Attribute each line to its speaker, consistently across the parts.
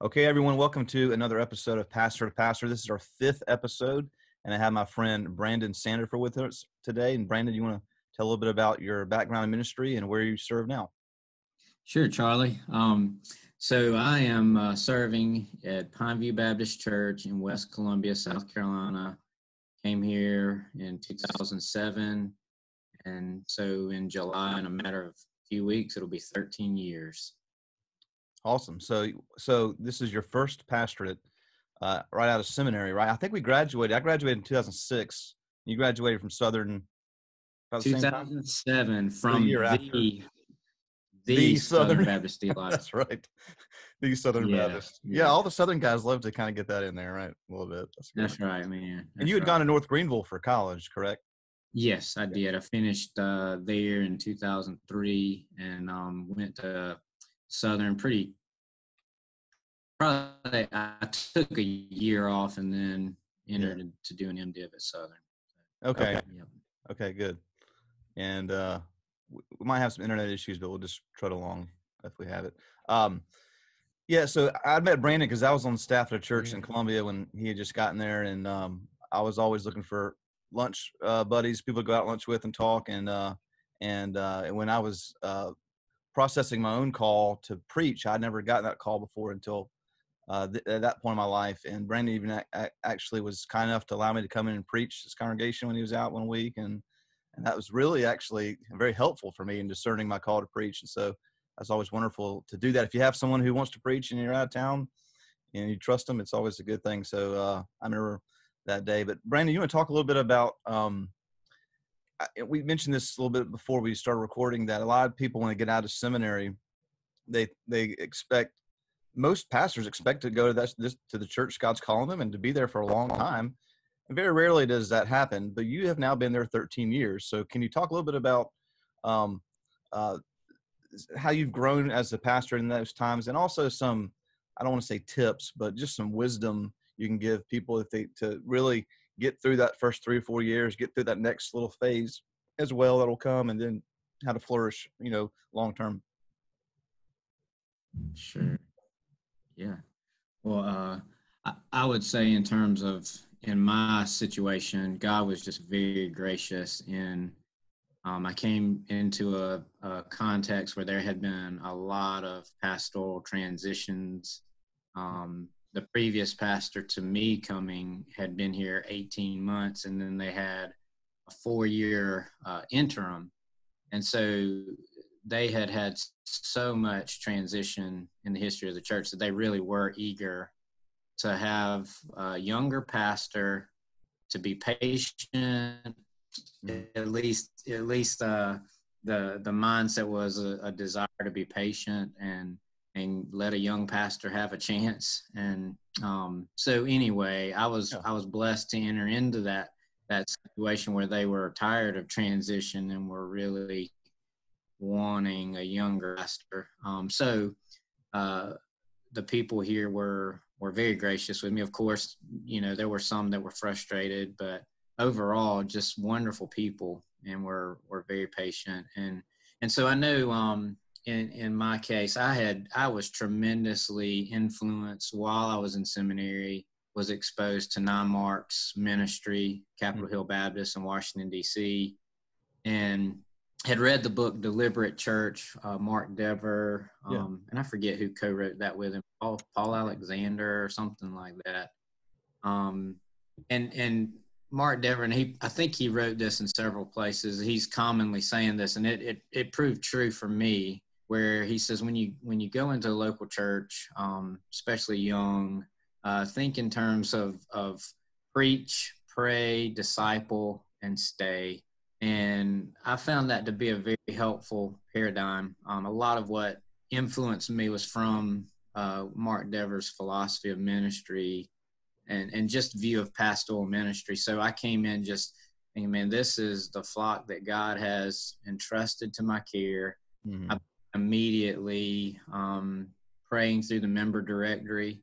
Speaker 1: Okay, everyone, welcome to another episode of Pastor to Pastor. This is our 5th episode, and I have my friend Brandon Sandifer with us today. And Brandon, you want to tell a little bit about your background in ministry and where you serve now?
Speaker 2: Sure, Charlie. So I am serving at Pineview Baptist Church in West Columbia, South Carolina. Came here in 2007, and so in July, in a matter of a few weeks, it'll be 13 years.
Speaker 1: Awesome. So this is your first pastorate right out of seminary, right? I think we graduated. I graduated in 2006. You graduated from Southern about the same time?
Speaker 2: 2007
Speaker 1: The
Speaker 2: from
Speaker 1: year after.
Speaker 2: the Southern Baptist Theological.
Speaker 1: That's right. The Southern Baptist. Yeah, all the Southern guys love to kind of get that in there, right? A little bit.
Speaker 2: That's right, man.
Speaker 1: And you had gone to North Greenville for college, correct?
Speaker 2: Yes, I did. I finished there in 2003 and went to Southern probably I took a year off and then entered to do an MDiv at Southern.
Speaker 1: Okay. Yep. Okay, good. And we might have some internet issues, but we'll just trot along if we have it. So I met Brandon because I was on the staff at a church in Columbia when he had just gotten there, and I was always looking for lunch buddies, people to go out lunch with and talk. And when I was processing my own call to preach, I'd never gotten that call before until at that point in my life. And Brandon even actually was kind enough to allow me to come in and preach his congregation when he was out one week. And that was really actually very helpful for me in discerning my call to preach. And so that's always wonderful to do that. If you have someone who wants to preach and you're out of town and you trust them, it's always a good thing. So I remember that day. But Brandon, you want to talk a little bit about, we mentioned this a little bit before we started recording, that a lot of people, when they get out of seminary, they expect, most pastors expect to go to the church God's calling them and to be there for a long time. And very rarely does that happen, but you have now been there 13 years. So can you talk a little bit about how you've grown as a pastor in those times, and also some, I don't want to say tips, but just some wisdom you can give people to really get through that first 3 or 4 years, get through that next little phase as well that'll come, and then how to flourish, long term.
Speaker 2: Sure. Yeah. Well, I would say in terms of, in my situation, God was just very gracious in, I came into a context where there had been a lot of pastoral transitions. The previous pastor to me coming had been here 18 months, and then they had a 4-year interim. And so they had so much transition in the history of the church that they really were eager to have a younger pastor, to be patient. At least the mindset was a desire to be patient and let a young pastor have a chance. And so anyway, I was blessed to enter into that situation where they were tired of transition and were really wanting a younger pastor. So the people here were very gracious with me. Of course, there were some that were frustrated, but overall just wonderful people, and were very patient. And so I know in my case, I was tremendously influenced while I was in seminary, was exposed to 9 Mark's ministry, Capitol Hill Baptist in Washington, D.C., and had read the book Deliberate Church, Mark Dever, and I forget who co-wrote that with him, Paul Alexander or something like that. And Mark Dever, and I think he wrote this in several places. He's commonly saying this, and it proved true for me, where he says when you go into a local church, especially young, think in terms of preach, pray, disciple, and stay. And I found that to be a very helpful paradigm. A lot of what influenced me was from Mark Dever's philosophy of ministry and just view of pastoral ministry. So I came in just thinking, man, this is the flock that God has entrusted to my care. Mm-hmm. I immediately praying through the member directory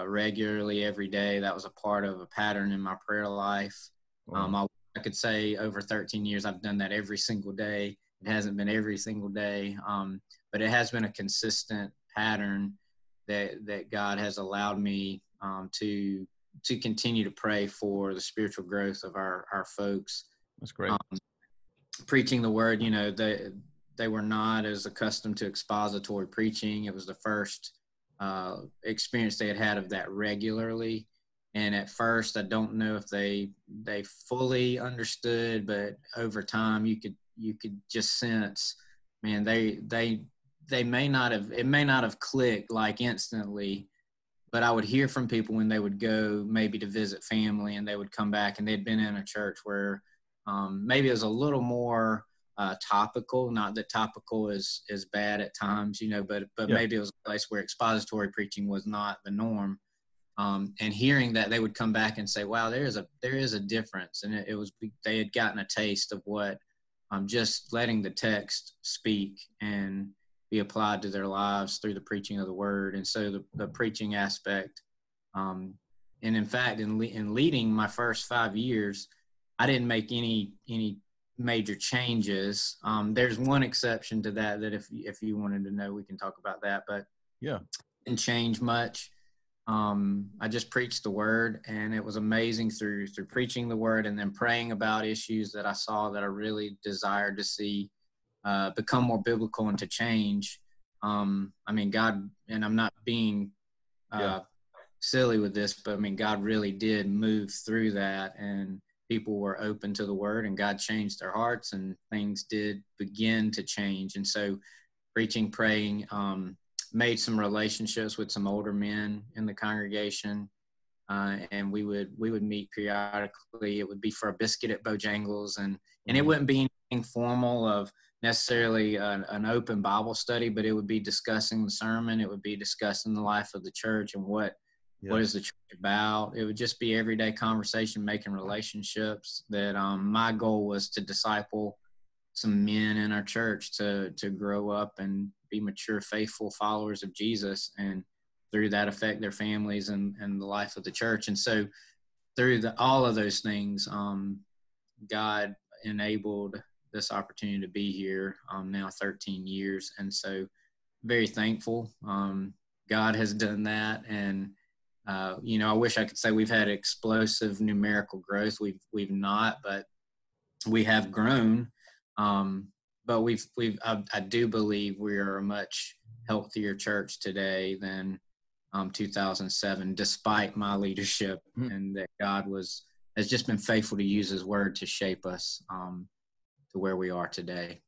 Speaker 2: regularly every day. That was a part of a pattern in my prayer life. Wow. I could say over 13 years, I've done that every single day. It hasn't been every single day, but it has been a consistent pattern. that God has allowed me to continue to pray for the spiritual growth of our folks.
Speaker 1: That's great.
Speaker 2: Preaching the word, they were not as accustomed to expository preaching. It was the first experience they had of that regularly. And at first, I don't know if they fully understood, but over time, you could just sense, man, they may not have, it may not have clicked like instantly, but I would hear from people when they would go maybe to visit family, and they would come back and they'd been in a church where maybe it was a little more topical. Not that topical is bad at times, but maybe it was a place where expository preaching was not the norm. And hearing that, they would come back and say, wow, there is a difference. And it was, they had gotten a taste of what just letting the text speak and be applied to their lives through the preaching of the word. And so the preaching aspect, and in fact, in leading my first 5 years, I didn't make any major changes. There's one exception to that if you wanted to know, we can talk about that, but
Speaker 1: yeah,
Speaker 2: didn't change much. I just preached the word, and it was amazing through preaching the word and then praying about issues that I saw that I really desired to see become more biblical and to change. I mean, God, and I'm not being silly with this, but I mean, God really did move through that, and people were open to the word, and God changed their hearts, and things did begin to change. And so preaching, praying, made some relationships with some older men in the congregation, and we would meet periodically. It would be for a biscuit at Bojangles, and it wouldn't be anything formal of necessarily an open Bible study, but it would be discussing the sermon. It would be discussing the life of the church and what is the church about. It would just be everyday conversation, making relationships. That my goal was to disciple some men in our church to grow up and be mature, faithful followers of Jesus, and through that affect their families and the life of the church. And so through all of those things, God enabled this opportunity to be here now 13 years. And so very thankful. God has done that. And, I wish I could say we've had explosive numerical growth. We've not, but we have grown. But I do believe we are a much healthier church today than 2007, despite my leadership, and that God has just been faithful to use his word to shape us to where we are today.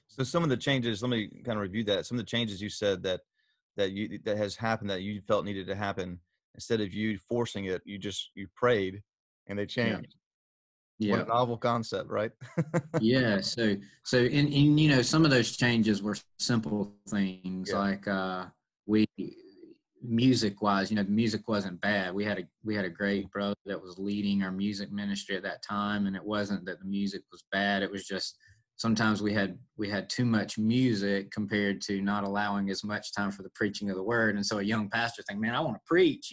Speaker 1: So some of the changes, let me kind of review that. Some of the changes you said that has happened that you felt needed to happen, instead of you forcing it, you prayed and they changed.
Speaker 2: Yeah.
Speaker 1: What a novel concept, right?
Speaker 2: Yeah. So in some of those changes were simple things like music wise, music wasn't bad. We had a great brother that was leading our music ministry at that time, and it wasn't that the music was bad. It was just sometimes we had too much music compared to not allowing as much time for the preaching of the word. And so a young pastor think, man, I want to preach,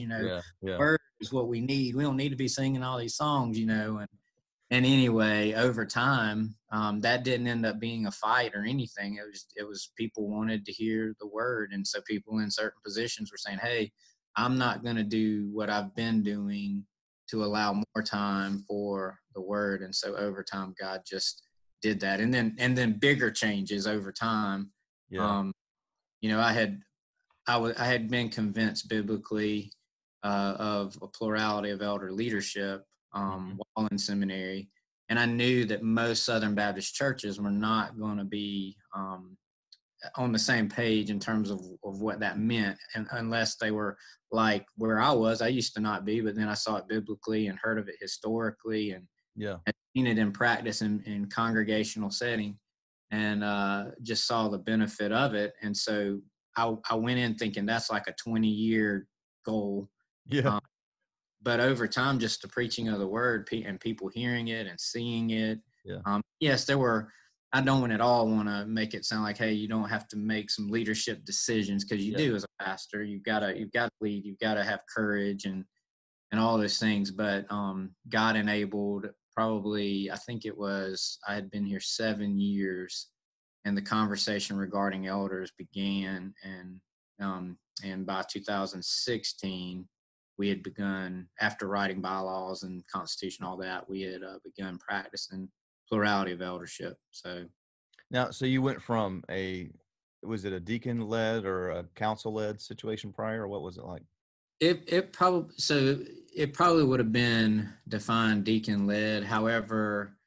Speaker 2: word is what we need. We don't need to be singing all these songs, and anyway, over time, that didn't end up being a fight or anything. It was people wanted to hear the word. And so people in certain positions were saying, hey, I'm not going to do what I've been doing to allow more time for the word. And so over time, God just did that. And then bigger changes over time.
Speaker 1: Yeah.
Speaker 2: I had been convinced biblically of a plurality of elder leadership while in seminary. And I knew that most Southern Baptist churches were not going to be on the same page in terms of what that meant, and unless they were like where I was. I used to not be, but then I saw it biblically and heard of it historically, and seen it in practice in congregational setting, and just saw the benefit of it. And so I went in thinking that's like a 20-year goal.
Speaker 1: Yeah.
Speaker 2: But over time, just the preaching of the word and people hearing it and seeing it. Yes, there were. I don't at all want to make it sound like, hey, you don't have to make some leadership decisions, because you do as a pastor. You've got to lead. You've got to have courage and all those things. But God enabled. Probably, I think I had been here 7 years, and the conversation regarding elders began, and And by 2016, we had begun, after writing bylaws and constitution, all that, we had begun practicing plurality of eldership. So
Speaker 1: now, so you went from was it a deacon led or a council led situation prior, or what was it like?
Speaker 2: it probably would have been defined deacon led. However,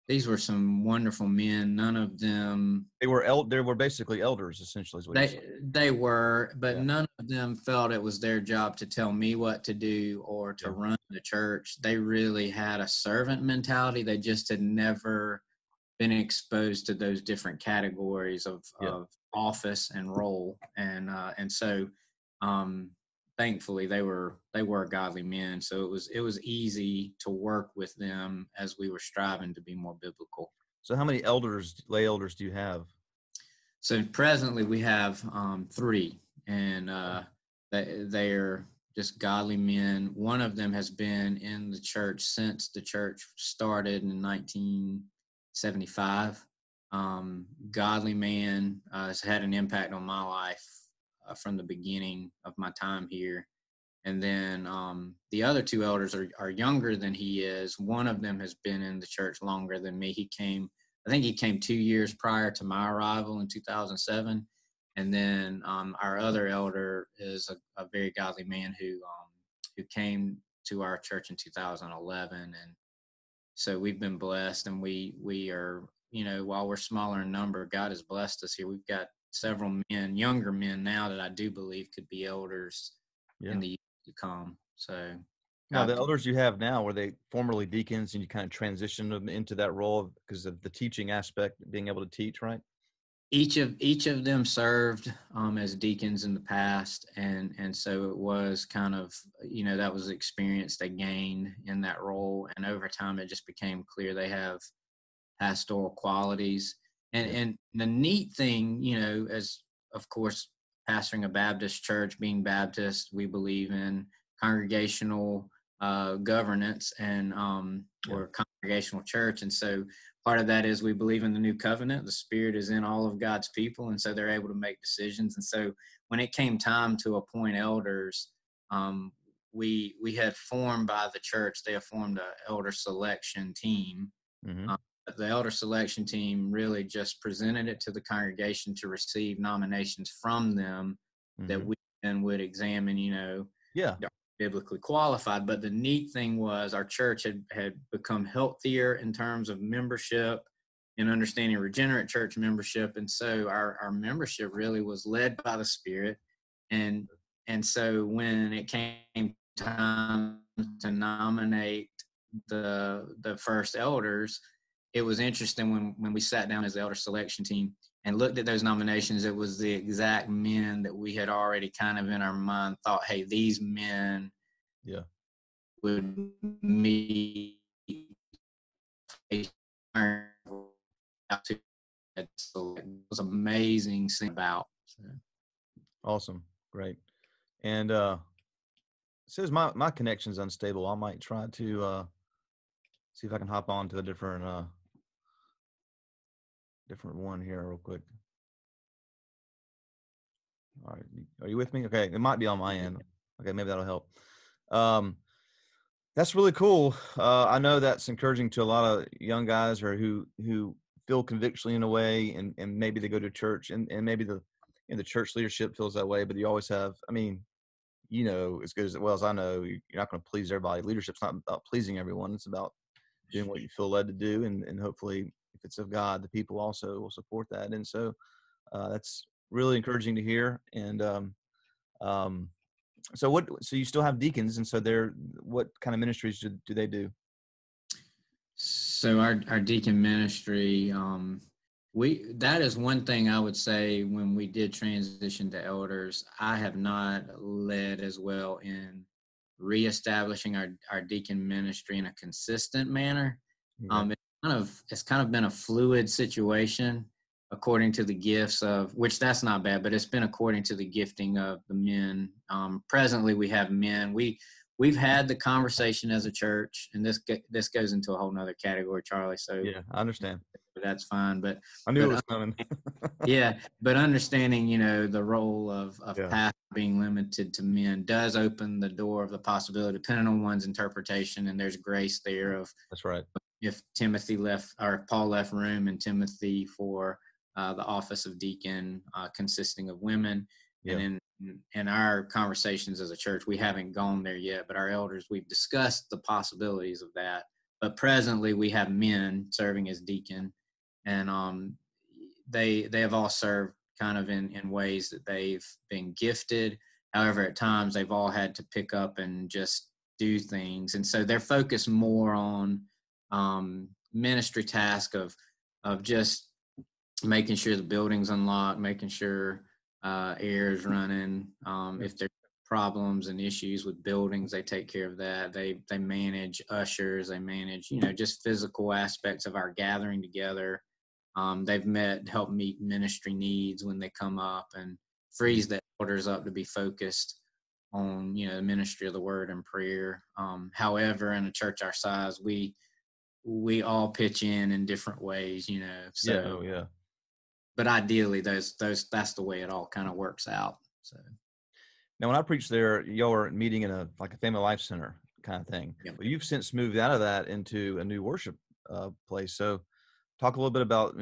Speaker 2: these were some wonderful men. None of them
Speaker 1: They were basically elders, essentially, is what you're saying.
Speaker 2: they were, but
Speaker 1: Yeah.
Speaker 2: none of them felt it was their job to tell me what to do or to run the church. They really had a servant mentality. They just had never been exposed to those different categories of office and role, and so thankfully they were godly men. So it was easy to work with them as we were striving to be more biblical.
Speaker 1: So how many lay elders do you have?
Speaker 2: So presently we have 3, and they're just godly men. One of them has been in the church since the church started in 1975. Godly man, has had an impact on my life from the beginning of my time here. And then the other 2 elders are younger than he is. One of them has been in the church longer than me. I think he came 2 years prior to my arrival in 2007. And then our other elder is a very godly man who came to our church in 2011. And so we've been blessed, and we are, while we're smaller in number, God has blessed us here. We've got several men, younger men now, that I do believe could be elders in the years to come. So
Speaker 1: now, the elders you have now, were they formerly deacons and you kind of transitioned them into that role because of the teaching aspect, being able to teach, right?
Speaker 2: Each of them served as deacons in the past, and so it was kind of, that was the experience they gained in that role, and over time it just became clear they have pastoral qualities. And the neat thing, as of course pastoring a Baptist church, being Baptist, we believe in congregational governance, and we're a congregational church, and so part of that is we believe in the new covenant. The Spirit is in all of God's people, and so they're able to make decisions. And so when it came time to appoint elders, we had formed by the church, they have formed an elder selection team.
Speaker 1: Mm-hmm.
Speaker 2: The elder selection team really just presented it to the congregation to receive nominations from them that we then would examine, biblically qualified. But the neat thing was our church had become healthier in terms of membership and understanding regenerate church membership. And so our membership really was led by the Spirit. And so when it came time to nominate the first elders, it was interesting when we sat down as the elder selection team and looked at those nominations. It was the exact men that we had already kind of in our mind thought, hey, these men would meet. It was amazing to think about. So.
Speaker 1: Awesome. Great. And it says my connection's unstable. I might try to see if I can hop on to a different one here real quick. All right. Are you with me? Okay. It might be on my end. Okay. Maybe that'll help. That's really cool. I know that's encouraging to a lot of young guys or who feel convictionally in a way, and maybe they go to church and maybe the church leadership feels that way, but you always have, I mean, as good as well as I know, you're not going to please everybody. Leadership's not about pleasing everyone. It's about doing what you feel led to do. And hopefully if it's of God, the people also will support that. And so that's really encouraging to hear. And so you still have deacons, and so what kind of ministries do they do?
Speaker 2: So our deacon ministry, that is one thing I would say when we did transition to elders, I have not led as well in reestablishing our deacon ministry in a consistent manner. Okay. It's kind of been a fluid situation according to the gifts of, which that's not bad, but it's been according to the gifting of the men. Presently we have men. We've had the conversation as a church, and this goes into a whole nother category, Charlie. So
Speaker 1: yeah, I understand.
Speaker 2: that's fine.
Speaker 1: I knew it
Speaker 2: But
Speaker 1: was coming.
Speaker 2: yeah, but understanding, the role of
Speaker 1: Yeah.
Speaker 2: pastor being limited to men does open the door of the possibility, depending on one's interpretation, and there's grace there of
Speaker 1: That's right.
Speaker 2: if Timothy left or Paul left room and Timothy for the office of deacon consisting of women.
Speaker 1: Yeah.
Speaker 2: And in our conversations as a church, we haven't gone there yet, but our elders, we've discussed the possibilities of that. But presently we have men serving as deacon, and they have all served kind of in ways that they've been gifted. However, at times they've all had to pick up and just do things. And so they're focused more on ministry task of just making sure the building's unlocked, making sure air is running. If there's problems and issues with buildings, they take care of that. They manage ushers, they manage, just physical aspects of our gathering together. They've helped meet ministry needs when they come up, and frees the elders up to be focused on, the ministry of the word and prayer. However, in a church our size, we all pitch in different ways, so
Speaker 1: Yeah.
Speaker 2: but ideally that's the way it all kind of works out. So
Speaker 1: Now, when I preached there, y'all were meeting in a family life center kind of thing.
Speaker 2: yeah.
Speaker 1: But you've since moved out of that into a new worship place. So talk a little bit about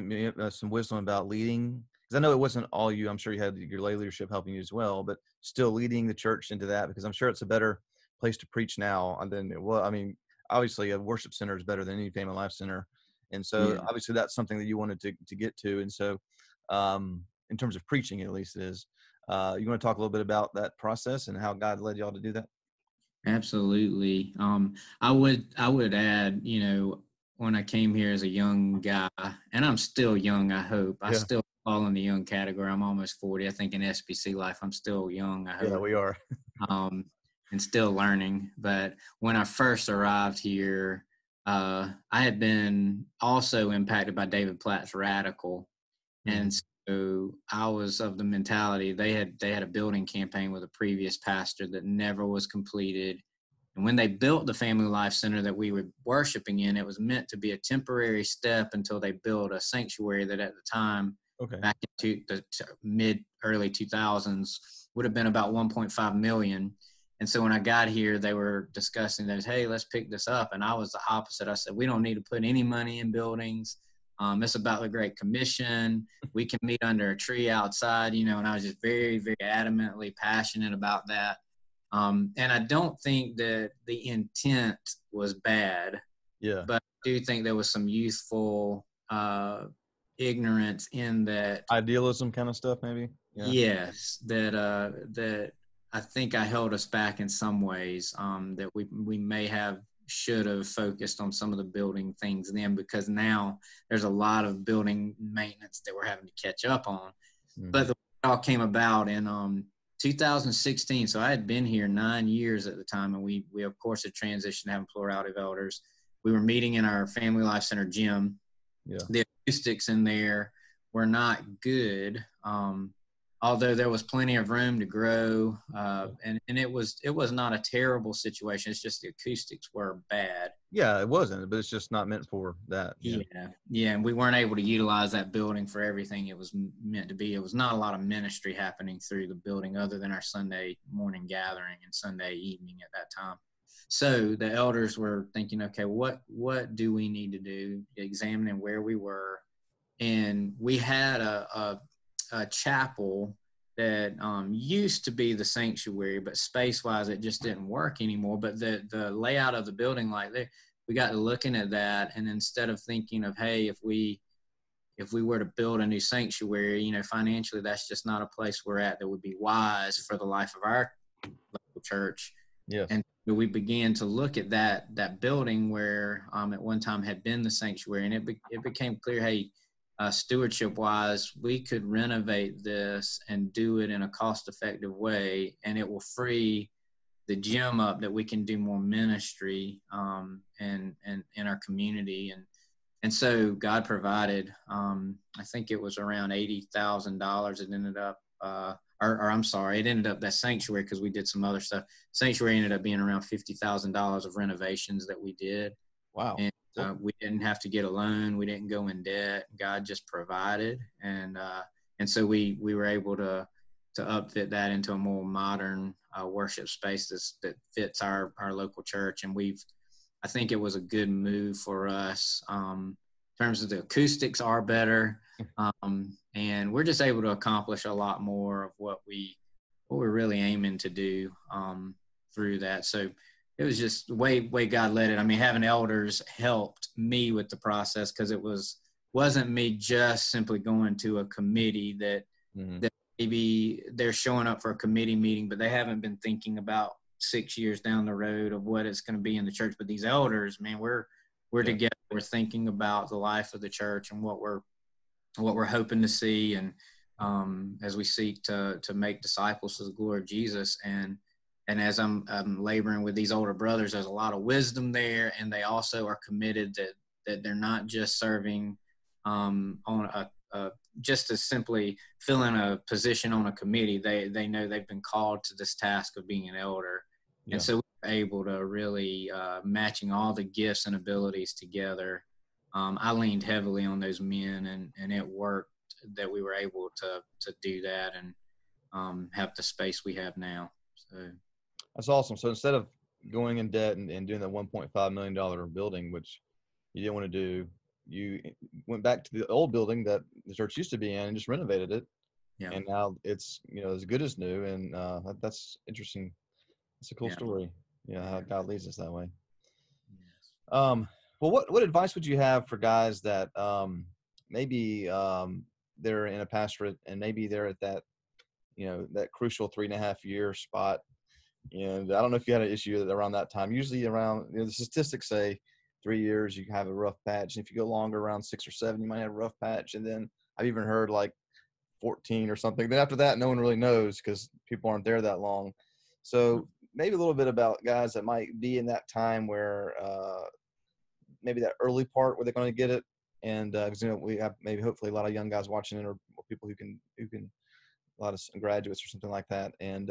Speaker 1: some wisdom about leading, because I know it wasn't all you. I'm sure you had your lay leadership helping you as well, but still leading the church into that, because I'm sure it's a better place to preach now than it was. I mean, obviously a worship center is better than any family life center. And so
Speaker 2: Yeah.
Speaker 1: obviously that's something that you wanted to get to. And so in terms of preaching, at least it is. You want to talk a little bit about that process and how God led y'all to do that?
Speaker 2: Absolutely. I would add, when I came here as a young guy, and I'm still young, I hope. I still fall in the young category. I'm almost 40. I think in SBC life, I'm still young, I hope.
Speaker 1: Yeah, we are.
Speaker 2: And still learning. But when I first arrived here, I had been also impacted by David Platt's Radical. And so I was of the mentality they had a building campaign with a previous pastor that never was completed. And when they built the Family Life Center that we were worshiping in, it was meant to be a temporary step until they built a sanctuary that at the time, back into the early 2000s, would have been about 1.5 million. And so when I got here, they were discussing those, hey, let's pick this up. And I was the opposite. I said, we don't need to put any money in buildings. It's about the Great Commission. We can meet under a tree outside, and I was just very, very adamantly passionate about that. And I don't think that the intent was bad.
Speaker 1: Yeah.
Speaker 2: But I do think there was some youthful ignorance in that.
Speaker 1: Idealism kind of stuff, maybe? Yeah.
Speaker 2: Yes, that I think I held us back in some ways, that we may have should have focused on some of the building things then, because now there's a lot of building maintenance that we're having to catch up on. But it all came about in 2016. So I had been here 9 years at the time, and we of course had transitioned to having plurality of elders. We were meeting in our Family Life Center gym. Yeah. The acoustics in there were not good. Although there was plenty of room to grow, and it was not a terrible situation. It's just the acoustics were bad.
Speaker 1: Yeah, it wasn't, but it's just not meant for that.
Speaker 2: Yeah, and we weren't able to utilize that building for everything it was meant to be. It was not a lot of ministry happening through the building other than our Sunday morning gathering and Sunday evening at that time. So the elders were thinking, okay, what do we need to do? Examining where we were, and we had a chapel that used to be the sanctuary, but space-wise, it just didn't work anymore. But the layout of the building, we got to looking at that, and instead of thinking of, hey, if we were to build a new sanctuary, financially, that's just not a place we're at that would be wise for the life of our local church.
Speaker 1: Yes.
Speaker 2: And we began to look at that building where at one time had been the sanctuary, and it became clear, hey, stewardship wise, we could renovate this and do it in a cost-effective way, and it will free the gym up that we can do more ministry and in our community. And so God provided, I think it was around $80,000. It ended up, it ended up that sanctuary, because we did some other stuff. Sanctuary ended up being around $50,000 of renovations that we did.
Speaker 1: Wow.
Speaker 2: And We didn't have to get a loan. We didn't go in debt. God just provided. And so we were able to upfit that into a more modern worship space that fits our local church. And I think it was a good move for us. In terms of the acoustics are better. And we're just able to accomplish a lot more of what we're really aiming to do through that. So it was just the way God led it. I mean, having elders helped me with the process, because it wasn't me just simply going to a committee that maybe they're showing up for a committee meeting, but they haven't been thinking about 6 years down the road of what it's going to be in the church. But these elders, man, we're together. We're thinking about the life of the church and what we're hoping to see, and as we seek to make disciples to the glory of Jesus. And as I'm laboring with these older brothers, there's a lot of wisdom there, and they also are committed that they're not just serving on just to simply fill in a position on a committee. They know they've been called to this task of being an elder. Yeah. And so we're able to really matching all the gifts and abilities together. I leaned heavily on those men, and it worked that we were able to do that and have the space we have now. So
Speaker 1: that's awesome. So instead of going in debt and doing that $1.5 million building, which you didn't want to do, you went back to the old building that the church used to be in and just renovated it. Yeah. And now it's, as good as new. And that's interesting. It's a cool story. How God leads us that way. Yes. Well, what advice would you have for guys that maybe they're in a pastorate and maybe they're at that, that crucial 3.5 year spot? And I don't know if you had an issue around that time. Usually around, the statistics say 3 years, you have a rough patch. And if you go longer, around 6 or 7, you might have a rough patch. And then I've even heard like 14 or something. Then after that, no one really knows because people aren't there that long. So maybe a little bit about guys that might be in that time where maybe that early part where they're going to get it. And we have maybe hopefully a lot of young guys watching it, or people who can a lot of graduates or something like that. And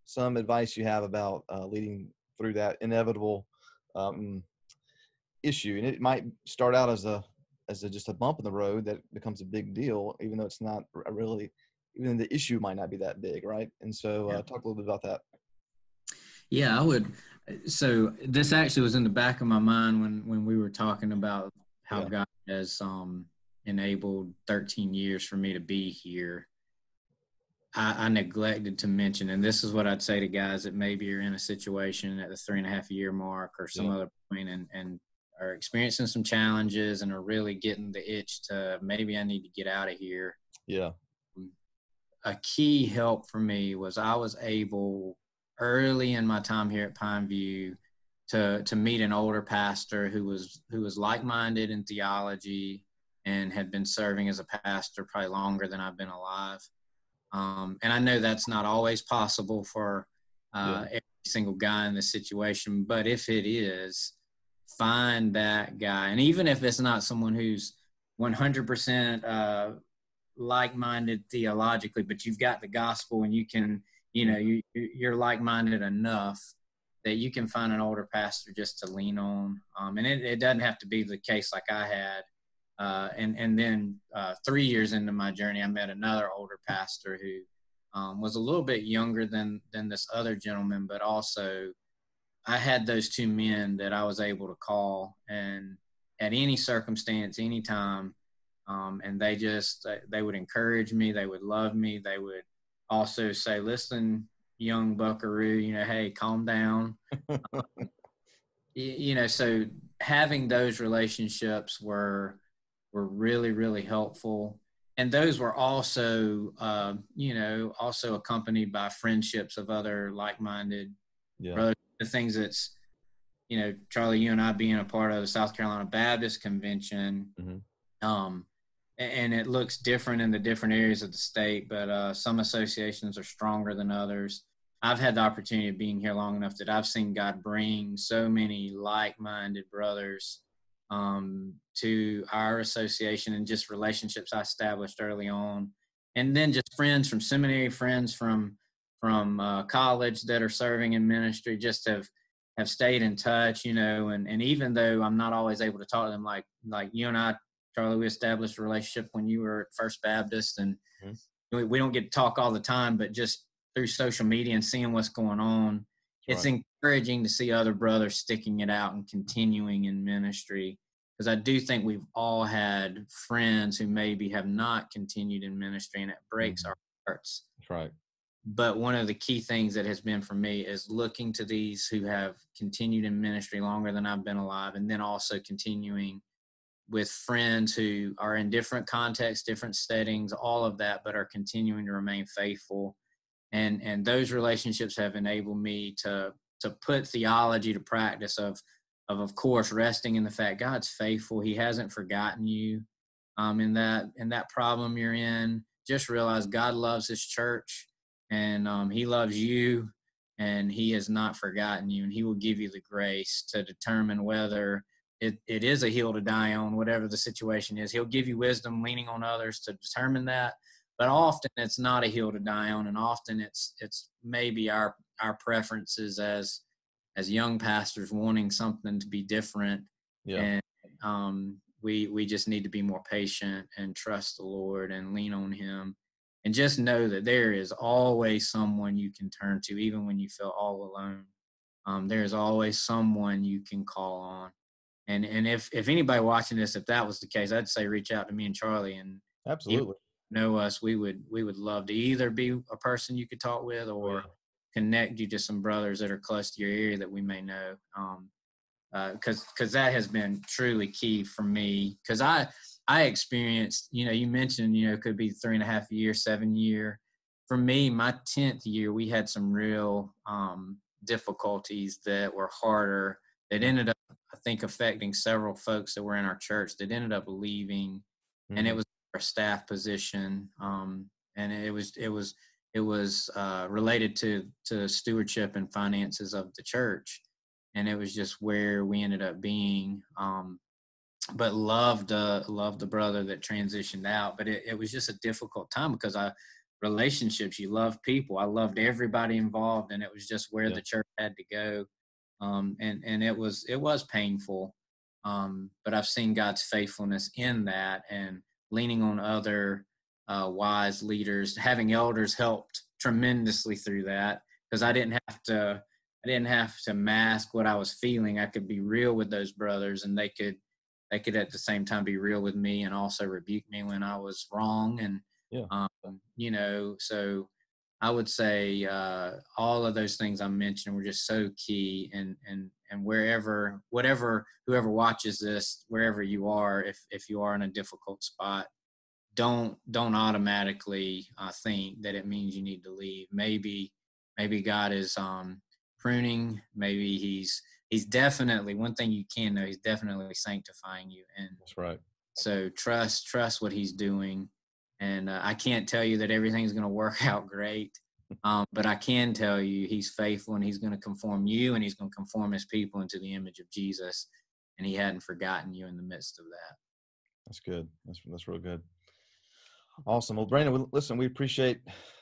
Speaker 1: some advice you have about leading through that inevitable issue. And it might start out as just a bump in the road that becomes a big deal, even though it's not really, even the issue might not be that big, right? And so talk a little bit about that.
Speaker 2: Yeah, I would. So this actually was in the back of my mind when we were talking about how God has enabled 13 years for me to be here. I neglected to mention, and this is what I'd say to guys that maybe are in a situation at the 3.5 year mark or some other point and are experiencing some challenges and are really getting the itch to maybe I need to get out of here. Yeah. A key help for me was I was able early in my time here at Pineview to meet an older pastor who was like-minded in theology and had been serving as a pastor probably longer than I've been alive. And I know that's not always possible for every single guy in this situation, but if it is, find that guy. And even if it's not someone who's 100% like-minded theologically, but you've got the gospel and you can, you're like-minded enough that you can find an older pastor just to lean on. And it doesn't have to be the case like I had. And then 3 years into my journey, I met another older pastor who was a little bit younger than this other gentleman, but also I had those two men that I was able to call and at any circumstance, anytime. And they would encourage me. They would love me. They would also say, listen, young buckaroo, hey, calm down. So having those relationships were really, really helpful. And those were also, also accompanied by friendships of other like-minded brothers. The things that's, Charlie, you and I being a part of the South Carolina Baptist Convention, and it looks different in the different areas of the state, but some associations are stronger than others. I've had the opportunity of being here long enough that I've seen God bring so many like-minded brothers to our association and just relationships I established early on. And then just friends from seminary, friends from college that are serving in ministry just have have stayed in touch, and even though I'm not always able to talk to them, like you and I, Charlie, we established a relationship when you were at First Baptist, and we don't get to talk all the time, but just through social media and seeing what's going on, it's encouraging to see other brothers sticking it out and continuing in ministry. Because I do think we've all had friends who maybe have not continued in ministry, and it breaks our hearts.
Speaker 1: That's right.
Speaker 2: But one of the key things that has been for me is looking to these who have continued in ministry longer than I've been alive, and then also continuing with friends who are in different contexts, different settings, all of that, but are continuing to remain faithful. And those relationships have enabled me to put theology to practice of course, resting in the fact God's faithful. He hasn't forgotten you in that problem you're in. Just realize God loves his church, and he loves you, and he has not forgotten you, and he will give you the grace to determine whether it is a hill to die on, whatever the situation is. He'll give you wisdom leaning on others to determine that. But often it's not a hill to die on, and often it's maybe our preferences as young pastors wanting something to be different.
Speaker 1: Yeah.
Speaker 2: And we just need to be more patient and trust the Lord and lean on him, and just know that there is always someone you can turn to, even when you feel all alone. There is always someone you can call on. And if anybody watching this, if that was the case, I'd say reach out to me and Charlie, and
Speaker 1: Absolutely.
Speaker 2: Know us. We would love to either be a person you could talk with, or connect you to some brothers that are close to your area that we may know. Because that has been truly key for me. Because I experienced, you mentioned, it could be 3.5 years, 7 year. For me, my 10th year, we had some real difficulties that were harder, that ended up, I think, affecting several folks that were in our church that ended up leaving. And it was our staff position, and it was related to stewardship and finances of the church, and it was just where we ended up being. But loved the brother that transitioned out, but it was just a difficult time because relationships, you love people. I loved everybody involved, and it was just where the church had to go, and it was painful. But I've seen God's faithfulness in that, and leaning on other wise leaders, having elders helped tremendously through that, because I didn't have to mask what I was feeling. I could be real with those brothers, and they could at the same time be real with me and also rebuke me when I was wrong. And so I would say all of those things I mentioned were just so key. And whoever watches this, wherever you are, if you are in a difficult spot, don't automatically think that it means you need to leave. Maybe God is pruning. Maybe he's definitely, one thing you can know, he's definitely sanctifying you. And
Speaker 1: that's right.
Speaker 2: So trust what he's doing. And I can't tell you that everything's going to work out great. But I can tell you he's faithful, and he's going to conform you, and he's going to conform his people into the image of Jesus. And he hadn't forgotten you in the midst of that.
Speaker 1: That's good. That's real good. Awesome. Well, Brandon, listen, we appreciate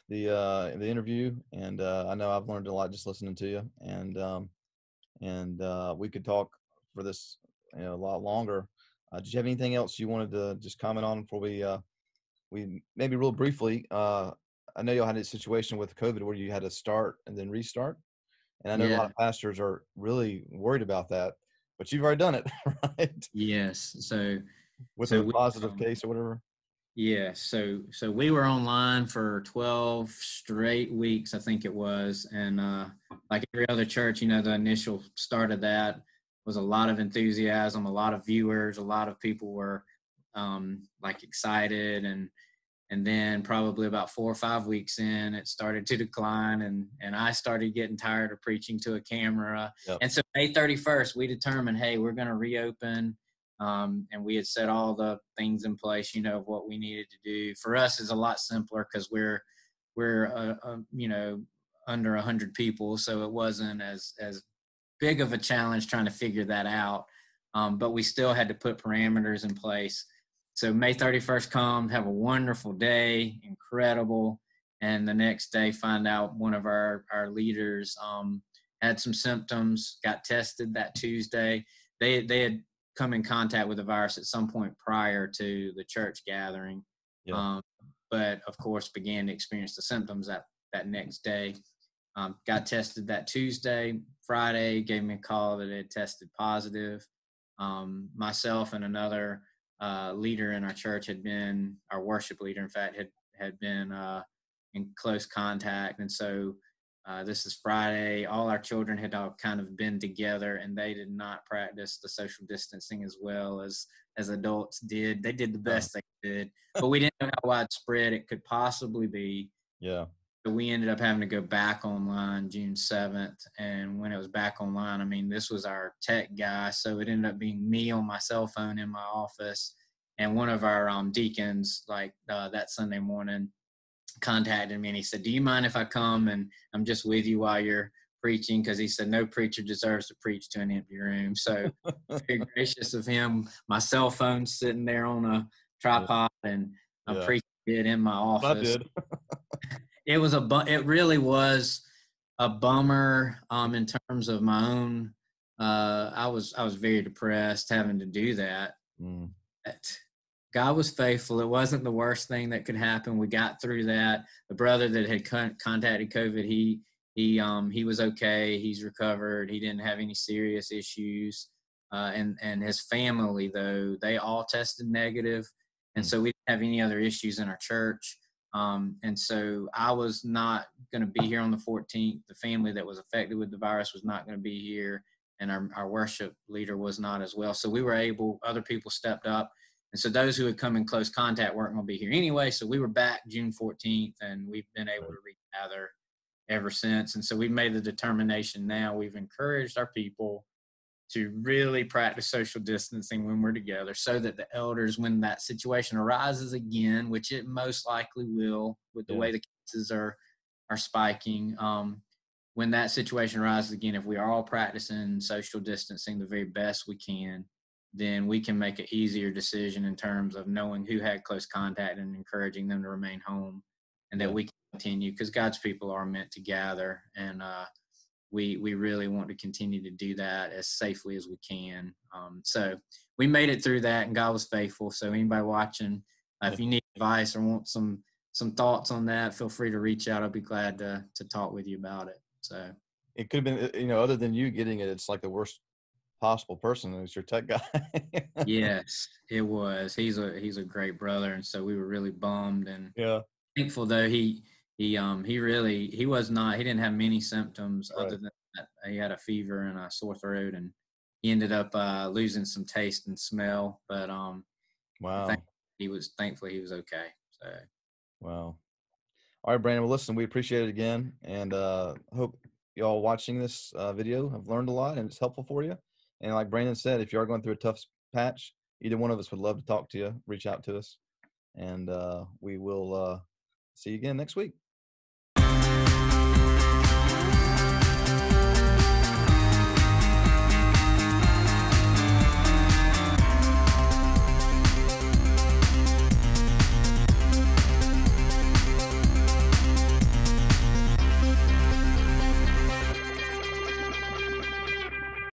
Speaker 1: the interview, and I know I've learned a lot just listening to you, and we could talk for this a lot longer. Did you have anything else you wanted to just comment on before we maybe real briefly? I know y'all had a situation with COVID where you had to start and then restart, and I know a lot of pastors are really worried about that, but you've already done it, right?
Speaker 2: Yes. So
Speaker 1: with a positive case or whatever.
Speaker 2: Yeah. So we were online for 12 straight weeks, I think it was. And like every other church, the initial start of that was a lot of enthusiasm, a lot of viewers, a lot of people were excited. And then probably about 4 or 5 weeks in, it started to decline, and I started getting tired of preaching to a camera. Yep. And so May 31st, we determined, hey, we're going to reopen. And we had set all the things in place, of what we needed to do. For us, it's a lot simpler because we're under 100 people, so it wasn't as big of a challenge trying to figure that out. But we still had to put parameters in place. So May 31st come, have a wonderful day, incredible. And the next day find out one of our leaders had some symptoms, got tested that Tuesday. They had come in contact with the virus at some point prior to the church gathering,
Speaker 1: Yeah.
Speaker 2: but of course began to experience the symptoms that next day. Got tested that Tuesday. Friday gave me a call that it had tested positive. Myself and another leader in our church had been, our worship leader, in fact, had been in close contact. And so this is Friday. All our children had all kind of been together, and they did not practice the social distancing as well as adults did. They did the best they could, but we didn't know how widespread it could possibly be.
Speaker 1: Yeah.
Speaker 2: So we ended up having to go back online June 7th. And when it was back online, I mean, this was our tech guy. So it ended up being me on my cell phone in my office. And one of our deacons, like that Sunday morning, contacted me and he said, "Do you mind if I come and I'm just with you while you're preaching?" Because he said no preacher deserves to preach to an empty room. So very gracious of him. My cell phone's sitting there on a tripod, and I'm preaching it in my office.
Speaker 1: I did.
Speaker 2: It really was a bummer in terms of my own. I was very depressed having to do that. But God was faithful. It wasn't the worst thing that could happen. We got through that. The brother that had contacted COVID, he was okay. He's recovered. He didn't have any serious issues. And his family, though, they all tested negative. And so we didn't have any other issues in our church. And so I was not going to be here on the 14th. The family that was affected with the virus was not going to be here. And our worship leader was not as well. So we were able, other people stepped up. And so those who had come in close contact weren't going to be here anyway. So we were back June 14th, and we've been able to regather ever since. And so we've made the determination now. We've encouraged our people to really practice social distancing when we're together, so that the elders, when that situation arises again, which it most likely will with the way the cases are spiking, when that situation arises again, if we are all practicing social distancing the very best we can, then we can make an easier decision in terms of knowing who had close contact and encouraging them to remain home, and that we can continue, because God's people are meant to gather, and we really want to continue to do that as safely as we can. So we made it through that, and God was faithful. So anybody watching, if you need advice or want some thoughts on that, feel free to reach out. I'll be glad to talk with you about it. So
Speaker 1: it could have been, other than you getting it, it's like the worst possible person. It was your tech guy.
Speaker 2: Yes, it was. He's a great brother, and so we were really bummed and thankful. Though he was not. He didn't have many symptoms other than that. He had a fever and a sore throat, and he ended up losing some taste and smell. But thankfully he was okay. So
Speaker 1: wow. All right, Brandon. Well, listen, we appreciate it again, and hope y'all watching this video have learned a lot and it's helpful for you. And like Brandon said, if you are going through a tough patch, either one of us would love to talk to you. Reach out to us, and we will see you again next week.